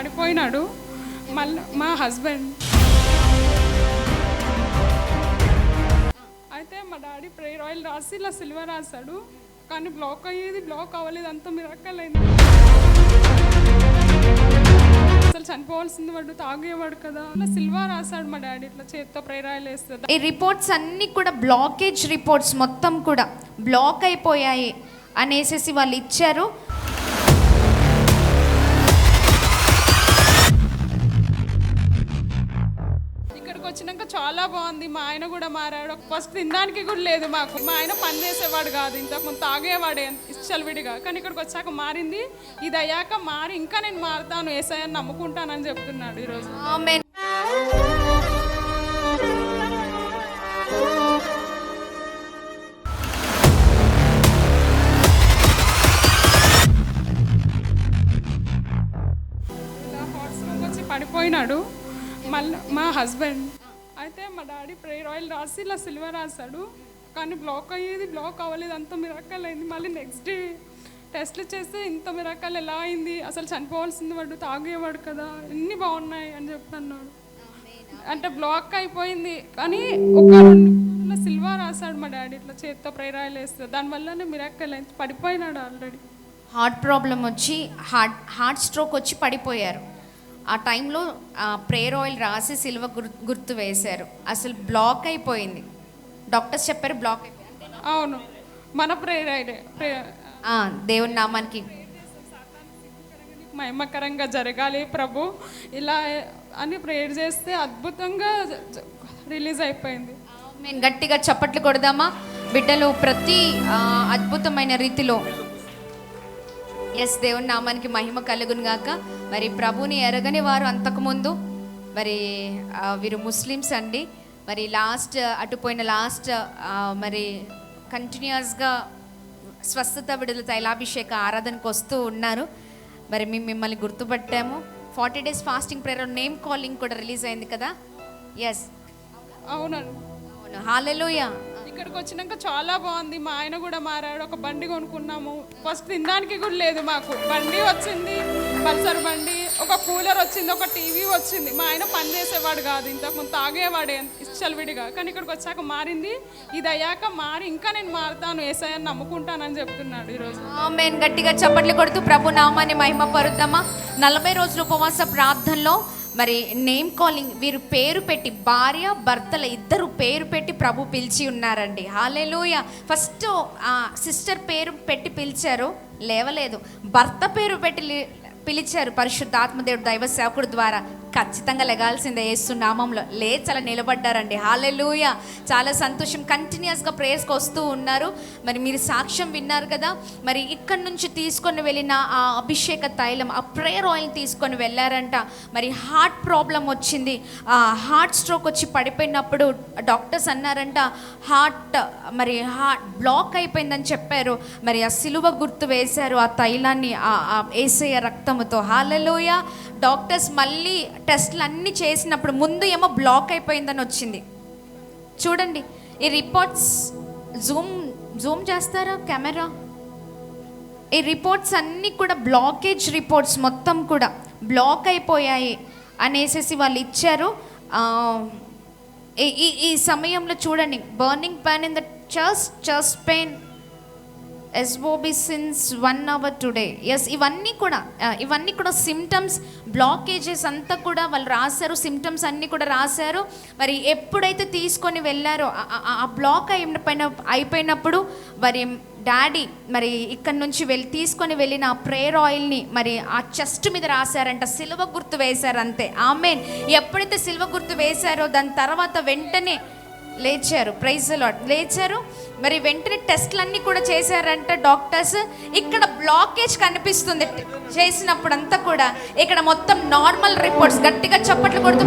పడిపోయినాడు. మళ్ళీ మా హస్బెండ్ అయితే మా డాడీ ప్రేయర్ ఆయిల్ రాసి ఇలా సిల్వర్ రాశాడు, కానీ బ్లాక్ అవ్వలేదు. అంత మిరాకిల్ అయింది. అసలు చనిపోవాల్సింది వాడు, తాగేవాడు కదా. ఇలా సిల్వర్ రాశాడు మా డాడీ, ఇట్లా చేత్తో ప్రేయర్ ఆయిల్ వేస్తాడు. ఈ రిపోర్ట్స్ అన్నీ కూడా బ్లాకేజ్ రిపోర్ట్స్ మొత్తం కూడా బ్లాక్ అయిపోయాయి అనేసి వాళ్ళు ఇచ్చారు. ఇక్కడికి వచ్చినాక చాలా బాగుంది. మా ఆయన కూడా మారాడు. ఫస్ట్ తినడానికి కూడా లేదు మాకు. మా ఆయన పని చేసేవాడు కాదు, ఇంతకుముందు తాగేవాడే ఇచ్చలవిడిగా. కానీ ఇక్కడికి వచ్చాక మారింది. ఇది అయ్యాక మారి ఇంకా నేను మారుతాను, యేసయ్యని నమ్ముకుంటానని చెప్తున్నాడు ఈరోజు. ఆమేన్. ఇలా హాస్పిటల్కి వచ్చి పడిపోయినాడు. మళ్ళీ మా హస్బెండ్ అయితే మా డాడీ ప్రేయర్ ఆయిల్ రాసి ఇలా సిల్వర్ రాశాడు, కానీ బ్లాక్ అవ్వలేదు. అంత మిరాకిల్ అయింది. మళ్ళీ నెక్స్ట్ డే టెస్ట్లు చేస్తే ఇంత మిరాకిల్ ఎలా అయింది, అసలు చనిపోవాల్సింది వాడు, తాగేవాడు కదా, ఎన్ని బాగున్నాయి అని చెప్తున్నాడు. అంటే బ్లాక్ అయిపోయింది, కానీ ఒక 2 సిల్వర్ రాశాడు మా డాడీ, ఇట్లా చేత్తో ప్రేయర్ ఆయిల్ వేస్తాడు. దానివల్లనే మిరాకిల్ అయింది. పడిపోయినాడు ఆల్రెడీ. హార్ట్ ప్రాబ్లం వచ్చి హార్ట్ స్ట్రోక్ వచ్చి పడిపోయారు. ఆ టైంలో ప్రేయర్ ఆయిల్ రాసి సిల్వ గుర్తు వేశారు. అసలు బ్లాక్ అయిపోయింది. డాక్టర్స్ చెప్పారు బ్లాక్ అయిపోయింది. అవును, మన ప్రేయర్ ఆయిల్ దేవుని నామానికి మహిమకరంగా జరగాలి ప్రభు ఇలా అని ప్రేయర్ చేస్తే అద్భుతంగా రిలీజ్ అయిపోయింది. మేము గట్టిగా చప్పట్లు కొడదామా? బిడ్డలు ప్రతి అద్భుతమైన రీతిలో దేవుని నామానికి మహిమ కలుగును గాక. మరి ప్రభుని ఎరగని వారు అంతకుముందు మరి వీరు ముస్లిమ్స్ అండి. మరి అటుపోయిన మరి కంటిన్యూస్గా స్వస్థత విడుదల తైలాభిషేక ఆరాధనకు వస్తూ ఉన్నారు. మరి మేము మిమ్మల్ని గుర్తుపట్టాము. 40 days fasting prayer name calling కూడా రిలీజ్ అయింది కదా. అవునండి, అవును. హల్లెలూయా. ఇక్కడికి వచ్చినాక చాలా బాగుంది. మా ఆయన కూడా మారాడు. ఒక బండి కొనుక్కున్నాము. ఫస్ట్ తినడానికి కూడా లేదు మాకు. బండి వచ్చింది, పల్సర్ బండి, ఒక కూలర్ వచ్చింది, ఒక టీవీ వచ్చింది. మా ఆయన పని చేసేవాడు కాదు, ఇంతకుముందు తాగేవాడే ఇచ్చలవిడిగా. కానీ ఇక్కడికి వచ్చాక మారింది. ఇది అయ్యాక మారి ఇంకా నేను మారుతాను, యేసయ్యని నమ్ముకుంటానని చెప్తున్నాడు ఈరోజు. ఆమేన్. గట్టిగా చప్పట్లు కొడుతూ ప్రభు నామాన్ని మహిమ పరుద్దామా? 40 రోజుల ఉపవాస ప్రార్థనలో మరి నేమ్ కాలింగ్, వీరు పేరు పెట్టి, భార్య భర్తల ఇద్దరు పేరు పెట్టి ప్రభు పిలిచి ఉన్నారండి. హల్లెలూయా. ఫస్ట్ సిస్టర్ పేరు పెట్టి పిలిచారు, లేవలేదు. భర్త పేరు పెట్టి పిలిచారు పరిశుద్ధాత్మదేవుడు దైవ సేవకుడు ద్వారా. ఖచ్చితంగా లెగాల్సిందే యేసు నామంలో. లేచల నిలబడ్డారండి. హల్లెలూయా. చాలా సంతోషం. కంటిన్యూస్గా ప్రేయర్స్కి వస్తూ ఉన్నారు. మరి మీరు సాక్ష్యం విన్నారు కదా. మరి ఇక్కడి నుంచి తీసుకొని వెళ్ళిన ఆ అభిషేక తైలం, ఆ ప్రేయర్ ఆయిల్ని తీసుకొని వెళ్ళారంట. మరి హార్ట్ ప్రాబ్లం వచ్చింది, హార్ట్ స్ట్రోక్ వచ్చి పడిపోయినప్పుడు డాక్టర్స్ అన్నారంట హార్ట్ బ్లాక్ అయిపోయిందని చెప్పారు. మరి ఆ సిలువ గుర్తు వేశారు, ఆ తైలాన్ని ఆ యేసయ్య రక్తముతో. హల్లెలూయా. డాక్టర్స్ మళ్ళీ టెస్ట్లు అన్నీ చేసినప్పుడు ముందు ఏమో బ్లాక్ అయిపోయిందని వచ్చింది. చూడండి ఈ రిపోర్ట్స్, జూమ్ చేస్తారా కెమెరా? ఈ రిపోర్ట్స్ అన్నీ కూడా బ్లాకేజ్ రిపోర్ట్స్ మొత్తం కూడా బ్లాక్ అయిపోయాయి అనేసి వాళ్ళు ఇచ్చారు. ఈ సమయంలో చూడండి, burning pain in the chest pain SOB since 1 hour today. ఇవన్నీ కూడా సిమ్టమ్స్, బ్లాకేజెస్ అంతా కూడా వాళ్ళు రాశారు. సిమ్టమ్స్ అన్నీ కూడా రాశారు. మరి ఎప్పుడైతే తీసుకొని వెళ్ళారో ఆ బ్లాక్ అయిపోయినప్పుడు మరి డాడీ మరి ఇక్కడ నుంచి తీసుకొని వెళ్ళిన ఆ ప్రేయర్ ఆయిల్ని మరి ఆ చెస్ట్ మీద రాశారంట, సిలువ గుర్తు వేశారు అంతే. ఆమేన్. ఎప్పుడైతే సిలువ గుర్తు వేశారో దాని తర్వాత వెంటనే లేచారు. Praise the lord. లేచారు. మరి వెంటనే టెస్ట్లన్నీ కూడా చేశారంట డాక్టర్స్. ఇక్కడ బ్లాకేజ్ కనిపిస్తుంది చేసినప్పుడు అంతా కూడా. ఇక్కడ మొత్తం నార్మల్ రిపోర్ట్స్. గట్టిగా చప్పట్లు కొడుతూ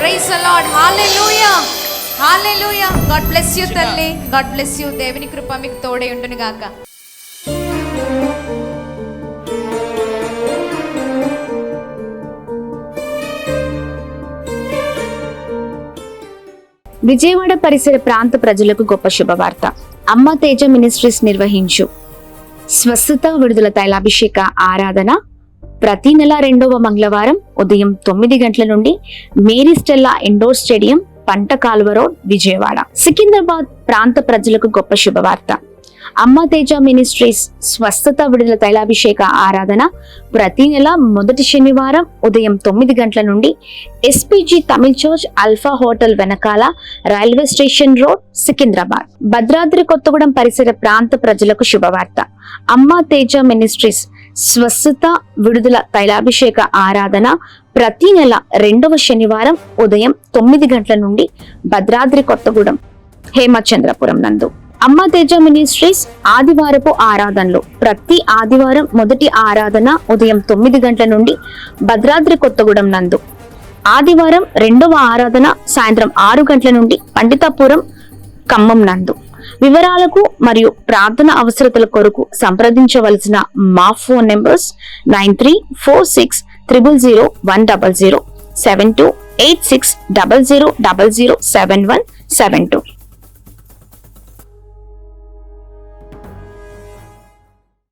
praise the lord. Hallelujah, hallelujah. God bless you తల్లి, గాడ్ బ్లెస్ యు. దేవుని కృప మీకు తోడే ఉండును గాక. విజయవాడ పరిసర ప్రాంత ప్రజలకు గొప్ప శుభవార్త. అమ్మ తేజ మినిస్ట్రీస్ నిర్వహించు స్వస్థత విడుదల తైలాభిషేక ఆరాధన ప్రతి నెల 2వ మంగళవారం ఉదయం 9 గంటల నుండి మేరీ స్టెల్లా ఇండోర్ స్టేడియం, పంట కాలువ రోడ్, విజయవాడ. సికింద్రాబాద్ ప్రాంత ప్రజలకు గొప్ప శుభవార్త. అమ్మ తేజ మినిస్ట్రీస్ స్వస్థత విడుదల తైలాభిషేక ఆరాధన ప్రతి నెల మొదటి శనివారం ఉదయం 9 గంటల నుండి SPG Tamil church, Alpha hotel వెనకాల, railway station road, Secunderabad. Bhadradri Kothagudem పరిసర ప్రాంత ప్రజలకు శుభవార్త. అమ్మ తేజ మినిస్ట్రీస్ స్వస్థత విడుదల తైలాభిషేక ఆరాధన ప్రతి నెల 2వ శనివారం ఉదయం 9 గంటల నుండి భద్రాద్రి కొత్తగూడెం, హేమచంద్రపురం నందు. అమ్మ తేజ మినిస్ట్రీస్ ఆదివారపు ఆరాధనలు ప్రతి ఆదివారం మొదటి ఆరాధన ఉదయం 9 గంటల నుండి భద్రాద్రి కొత్తగూడెం నందు. ఆదివారం 2వ ఆరాధన సాయంత్రం 6 గంటల నుండి పండితాపురం, ఖమ్మం నందు. వివరాలకు మరియు ప్రార్థన అవసరతల కొరకు సంప్రదించవలసిన మా ఫోన్ నెంబర్స్ 9346000100, 728600007172.